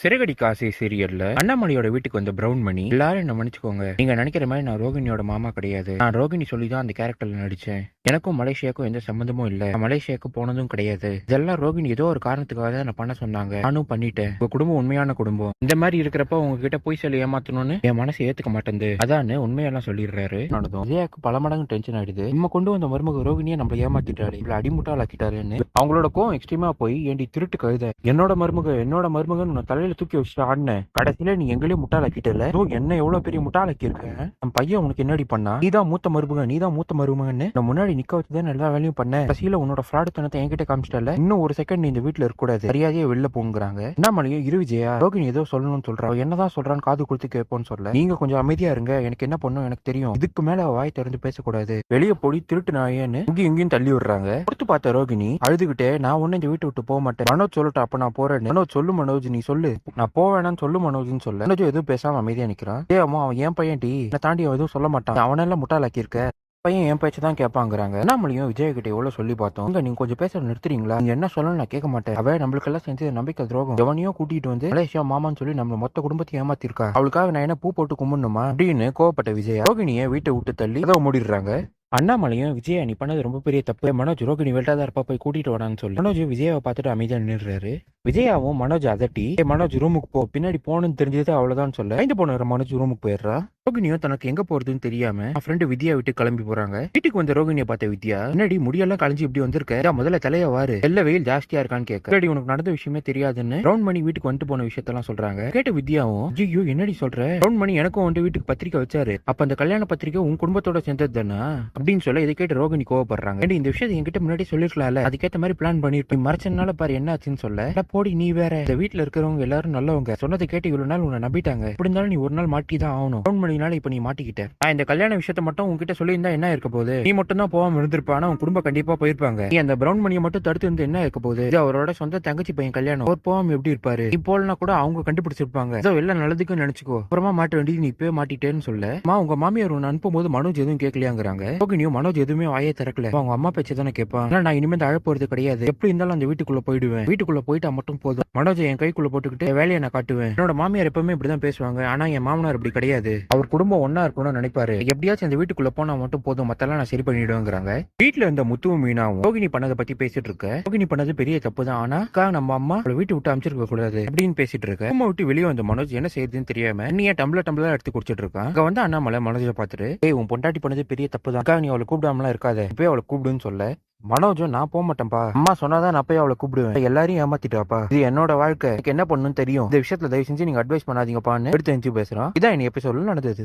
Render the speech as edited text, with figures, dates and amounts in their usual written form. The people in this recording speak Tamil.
சிறகடி காசை சீரியல்ல அண்ணாமலையோட வீட்டுக்கு வந்த பிரவுன் மணி எல்லாரும் என்ன மன்னிச்சுக்கோங்க. நீங்க நினைக்கிற மாதிரி நான் ரோகிணியோட மாமா கிடையாது. நான் ரோகிணி சொல்லி தான் அந்த கேரக்டர்ல நடிச்சேன். எனக்கும் மலேசியாவுக்கும் எந்த சம்பந்தமும் இல்ல. நான் மலேசியாவுக்கு போனதும் கிடையாது. இதெல்லாம் ரோகிணி ஏதோ ஒரு காரணத்துக்காக தான் நான் பண்ண சொன்னாங்க. நானும் பண்ணிட்டேன். உங்க குடும்பம் உண்மையான குடும்பம். இந்த மாதிரி இருக்கிறப்ப உங்ககிட்ட போய் சொல்லி ஏமாத்தணும்னு என் மனசு ஏத்துக்க மாட்டேங்குது. அதான்னு உண்மையெல்லாம் சொல்லிடுறாரு. விஜயாக்கு பல மடங்கு டென்ஷன் ஆயிடுது. நம்ம கொண்டு வந்த மருமக ரோகிணியை நம்மள ஏமாத்திட்டாரு, இவ்வளவு அடிமுட்டாளாக்கிட்டாருன்னு அவங்களோட கோவம் எக்ஸ்ட்ரீமா போய் ஏண்டி திருட்டு கழுத என்னோட மருமகன் தலையில தூக்கி வச்சுட்டு ஆடினேன். கடைசியில நீ எங்களையும் முட்டாளாக்கிட்டல. என்ன எவ்வளவு பெரிய முட்டாளாக்கி இருக்க. நம்ம பையன் உனக்கு என்னடி பண்ணா? நீதான் மூத்த மருமகன்னு நான் முன்னாடி நிக்க வச்சுதான் எல்லா வேலையும் பண்ண. கடைசியில உன்னோட ஃப்ராடுத்தனத்தை என்கிட்ட காமிச்சிட்டல. இன்னும் ஒரு செகண்ட் நீ இந்த வீட்டுல இருக்க கூடாது, சரியாதே வெளில போங்கிறாங்க. அண்ணாமலையும் இரு விஜயா, ரோகிணி ஏதோ சொல்லணும்னு சொல்றா. என்னதான் சொல்றான்னு காது கொடுத்து கேட்போன்னு சொல்ல, நீங்க கொஞ்சம் அமைதியா இருங்க, எனக்கு என்ன பண்ணும் எனக்கு தெரியும். இதுக்கு மேல வாய் திறந்து பேசக்கூடாது, வெளியே போய் திருட்டு நாயேன்னு இங்கேயும் தள்ளி விடுறாங்க. கொடுத்து பார்த்த ரோகிணி அழுதுகிட்டே, நான் ஒண்ணு இந்த வீட்டை விட்டு போக மாட்டேன். மனோஜ் சொல்லட்டும், அப்ப நான் போறேன். மனோஜ் சொல்லு, மனோஜ் நீ சொல்லு, நான் போவேணான்னு சொல்லு மனோஜ்னு சொல்ல, மனோஜ் எதுவும் பேசாம அமைதியா நிக்கிறான். அம்மா அவன் என் பையன் டி, நான் தாண்டி அவன் எதுவும் சொல்ல மாட்டான். அவனெல்லாம் முட்டாளாக்கி இருக்க, பையன் என் பேச்சு தான் கேட்பாங்கிறாங்க. அண்ணாமலையும் விஜய் கிட்ட எவ்வளவு சொல்லி பார்த்தோம். நீங்க கொஞ்சம் பேச நிறுத்துறீங்களா? நீங்க என்ன சொல்லணும் நான் கேட்க மாட்டேன். அவ நம்மளுக்கு எல்லாம் செஞ்சு நம்பிக்கை துரோகம். எவனையோ கூட்டிட்டு வந்து மலேசியா மாமான்னு சொல்லி நம்ம மொத்த குடும்பத்தையும் ஏமாத்திருக்கா. அவளுக்காக நான் என்ன பூ போட்டு கும்பிடணுமா அப்படின்னு கோவப்பட்ட விஜயா ரோகிணியை வீட்டை விட்டு தள்ளி அதை மூடிடுறாங்க. அண்ணாமலையும் விஜயா நீ பண்ணது ரொம்ப பெரிய தப்பு. மனோஜ் ரோகிணி வெல்டாதான் இருப்பா, போய் கூட்டிட்டு வரான்னு சொல்லி மனோஜ் விஜயாவை பார்த்துட்டு அமைதியா நின்றுறாரு. விஜயாவும் மனோஜ் அதட்டி, மனோஜ் ரூமுக்கு போ, பின்னாடி போகணும்னு தெரிஞ்சது அவ்வளவுதான் சொல்ல ஐந்து போன மனோஜ் ரூமுக்கு போயிடுறா. ரோகிணியும் தனக்கு எங்க போறதுன்னு தெரியாம ஃப்ரெண்டு வித்யா விட்டு கிளம்பி போறாங்க. வீட்டுக்கு வந்த ரோகிணியை பார்த்த வித்யா, முன்னாடி முடியெல்லாம் களைஞ்சு இப்படி வந்திருக்க, முதல்ல தலைய வாரு, எல்லா வெயில் ஜாஸ்தியா இருக்கான்னு கேட்க, உனக்கு நடந்த விஷயமே தெரியாதுன்னு ரவுண்ட் மணி வீட்டுக்கு வந்துட்டு போன விஷயத்தெல்லாம் சொல்றாங்க. கேட்ட வித்யாவும், ஐயோ என்னடி சொல்ற, ரவுண்ட் மணி எனக்கும் வந்து வீட்டுக்கு பத்திரிக்கை வச்சாரு, அப்ப அந்த கல்யாண பத்திரிக்கை உன் குடும்பத்தோட சேர்ந்தது தானா அப்படின்னு சொல்ல, இதை கேட்டு ரோகிணி கோவப்படுறாங்க. இந்த விஷயத்தை என்கிட்ட முன்னாடி சொல்லிருக்கலாம்ல, அதுக்கேற்ற மாதிரி பிளான் பண்ணிருப்பேன், மறைச்சனால பாரு என்ன ஆச்சுன்னு சொல்ல, போடி நீ வேற, இந்த வீட்டுல இருக்கிறவங்க எல்லாரும் நல்லவங்க, சொன்னதை கேட்டு இவ்வளவு நாள் உன்னை நம்பிட்டாங்க, இப்படி இருந்தாலும் நீ ஒரு நாள் மாட்டி தான் ஆகணும். ரவுண்ட் மணினால இப்ப நீ மாட்டிக்கிட்ட. நான் இந்த கல்யாண விஷயத்த மட்டும் உங்ககிட்ட சொல்லியிருந்தா என்ன இருக்க போகுது? நீ மட்டும் தான் போகாம இருந்திருப்பா, ஆனா உன் குடும்பம் கண்டிப்பா போயிருப்பாங்க. நீ அந்த பிரவுன் மணியை மட்டும் தடுத்து இருந்து என்ன இருக்க போகுது? இது அவரோட சொந்த தங்கச்சி பையன் கல்யாணம், ஒரு போகாம எப்படி இருப்பாரு? நீ போலனா கூட அவங்க கண்டுபிடிச்சிருப்பாங்க. இதோ எல்லாம் நல்லதுக்கு நினைச்சுக்கோ, அப்புறமா மாட்ட வேண்டியது நீ இப்பவே மாட்டிட்டேன்னு சொல்ல, உங்க மாமியார் ஒன்னு அனுப்பும்போது மனோஜ் எதுவும் கேட்கலையாங்கிறாங்க. ரோகிணியும் மனோஜ் எதுவுமே வாயே திறக்கல, அவங்க அம்மா பேச்சு தானே கேட்பான், நான் இனிமே அழ போறது கிடையாது, எப்படி இருந்தாலும் அந்த வீட்டுக்குள்ள போயிடுவேன், வீட்டுக்குள்ள போயிட்டா மட்டும் போதும், மனோஜ் என் கைக்குள்ள போட்டுக்கிட்டு வேலையை நான் காட்டுவேன். என்னோட மாமியார் எப்பவுமே இப்படிதான் பேசுவாங்க, ஆனா என் மாமனார் அப்படி கிடையாது, அவர் குடும்பம் ஒன்னா இருக்கணும்னு நினைப்பாரு, எப்படியாச்சும் அந்த வீட்டுக்குள்ள போனா மட்டும் போதும், மத்தெல்லாம் நான் சரி பண்ணிடுவேங்கிறாங்க. வீட்டுல இருந்த முத்துவும் மீனாவும் ரோகிணி பண்ணதை பத்தி பேசிட்டு இருக்க, ரோகிணி பண்ணது பெரிய தப்பு தான், ஆனா நம்ம அம்மா வீட்டு விட்டு அமைச்சிருக்க கூடாது அப்படின்னு பேசிட்டு இருக்க, அம்மா விட்டு வெளியே வந்த மனோஜ் என்ன செய்யுதுன்னு தெரியாம நீ டம்ளர் எடுத்து குடிச்சிட்டு இருக்கான். அங்க வந்து அண்ணாமலை மனோஜை பார்த்துட்டு, ஏய் உன் பொண்டாட்டி பண்ணது பெரிய தப்பு தான், நீ அவளை கூப்பிடாமலாம் இருக்காத, இப்பவே அவளை கூப்பிடுன்னு சொல்ல, மனோஜும் நான் போக மாட்டேன்ப்பா, அம்மா சொன்னாதான் நான் போய் அவளை கூப்பிடுவேன், எல்லாரையும் ஏமாத்திட்டாப்பா, இது என்னோட வாழ்க்கை, எனக்கு என்ன பண்ணணும்னு தெரியும், இந்த விஷயத்துல தயவு செஞ்சு நீங்க அட்வைஸ் பண்ணாதீங்கப்பான்னு எடுத்து பேசுறான். இதான் என் எபிசோட்ல நடந்தது.